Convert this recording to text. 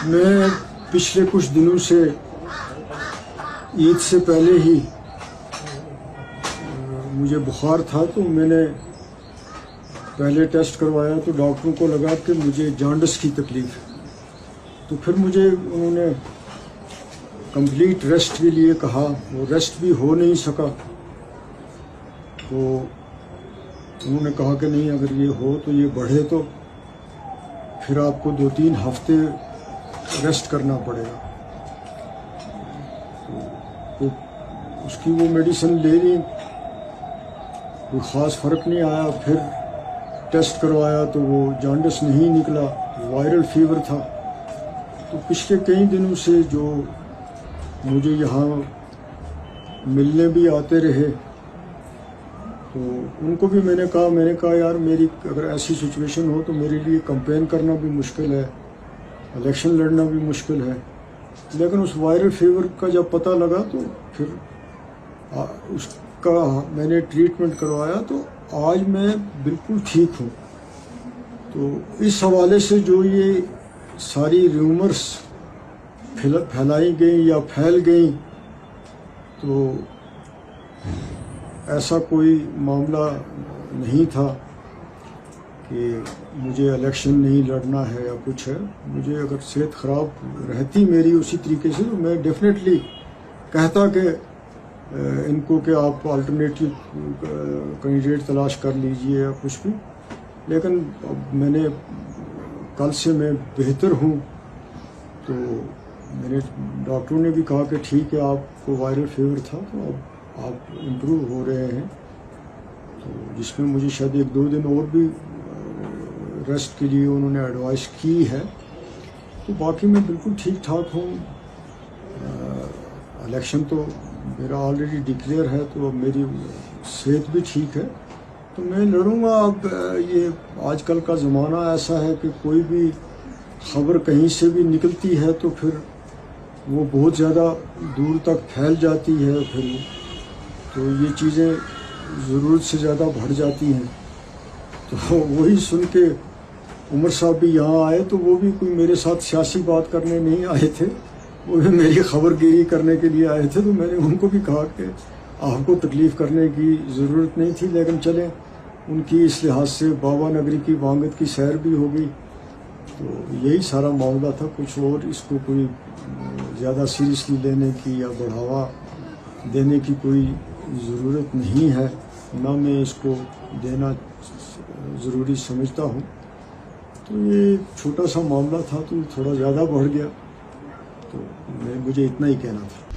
میں پچھلے کچھ دنوں سے عید سے پہلے ہی مجھے بخار تھا، تو میں نے پہلے ٹیسٹ کروایا تو ڈاکٹروں کو لگا کہ مجھے جانڈس کی تکلیف ہے، تو پھر مجھے انہوں نے کمپلیٹ ریسٹ کے لیے کہا، وہ ریسٹ بھی ہو نہیں سکا، تو انہوں نے کہا کہ نہیں، اگر یہ ہو تو یہ بڑھے تو پھر آپ کو 2-3 ہفتے ریسٹ کرنا پڑے گا۔ تو اس کی وہ میڈیسن لے لی، کوئی خاص فرق نہیں آیا۔ پھر ٹیسٹ کروایا تو وہ جانڈس نہیں نکلا، وائرل فیور تھا۔ تو پچھلے کئی دنوں سے جو مجھے یہاں ملنے بھی آتے رہے، تو ان کو بھی میں نے کہا یار میری اگر ایسی سچویشن ہو تو میرے لیے کمپین کرنا بھی مشکل ہے، الیکشن لڑنا بھی مشکل ہے۔ لیکن اس وائرل فیور کا جب پتہ لگا تو پھر اس کا میں نے ٹریٹمنٹ کروایا، تو آج میں بالکل ٹھیک ہوں۔ تو اس حوالے سے جو یہ ساری ریومرز پھیلائی گئیں یا پھیل گئیں، تو ایسا کوئی معاملہ نہیں تھا کہ مجھے الیکشن نہیں لڑنا ہے یا کچھ ہے۔ مجھے اگر صحت خراب رہتی میری اسی طریقے سے تو میں ڈیفینیٹلی کہتا کہ ان کو کہ آپ آلٹرنیٹیو کینڈیڈیٹ تلاش کر لیجئے یا کچھ بھی، لیکن اب میں نے کل سے میں بہتر ہوں۔ تو میں نے ڈاکٹروں نے بھی کہا کہ ٹھیک ہے، آپ کو وائرل فیور تھا تو اب آپ امپروو ہو رہے ہیں، تو جس میں مجھے شاید 1-2 دن اور بھی ریسٹ کے لیے انہوں نے ایڈوائس کی ہے۔ تو باقی میں بالکل ٹھیک ٹھاک ہوں۔ الیکشن تو میرا آلریڈی ڈکلیئر ہے، تو اب میری صحت بھی ٹھیک ہے، تو میں لڑوں گا۔ اب یہ آج کل کا زمانہ ایسا ہے کہ کوئی بھی خبر کہیں سے بھی نکلتی ہے تو پھر وہ بہت زیادہ دور تک پھیل جاتی ہے، پھر تو یہ چیزیں ضرورت سے زیادہ بڑھ جاتی ہیں۔ تو وہی سن کے عمر صاحب بھی یہاں آئے، تو وہ بھی کوئی میرے ساتھ سیاسی بات کرنے نہیں آئے تھے، وہ بھی میری خبر گیری کرنے کے لیے آئے تھے۔ تو میں نے ان کو بھی کہا کہ آپ کو تکلیف کرنے کی ضرورت نہیں تھی، لیکن چلیں ان کی اس لحاظ سے بابا نگری کی وانگت کی سیر بھی ہو گئی۔ تو یہی سارا معاملہ تھا، کچھ اور اس کو کوئی زیادہ سیریسلی لینے کی یا بڑھاوا دینے کی کوئی ضرورت نہیں ہے، نہ میں اس کو دینا ضروری سمجھتا ہوں۔ تو یہ چھوٹا سا معاملہ تھا، تو تھوڑا زیادہ بڑھ گیا، تو مجھے اتنا ہی کہنا تھا۔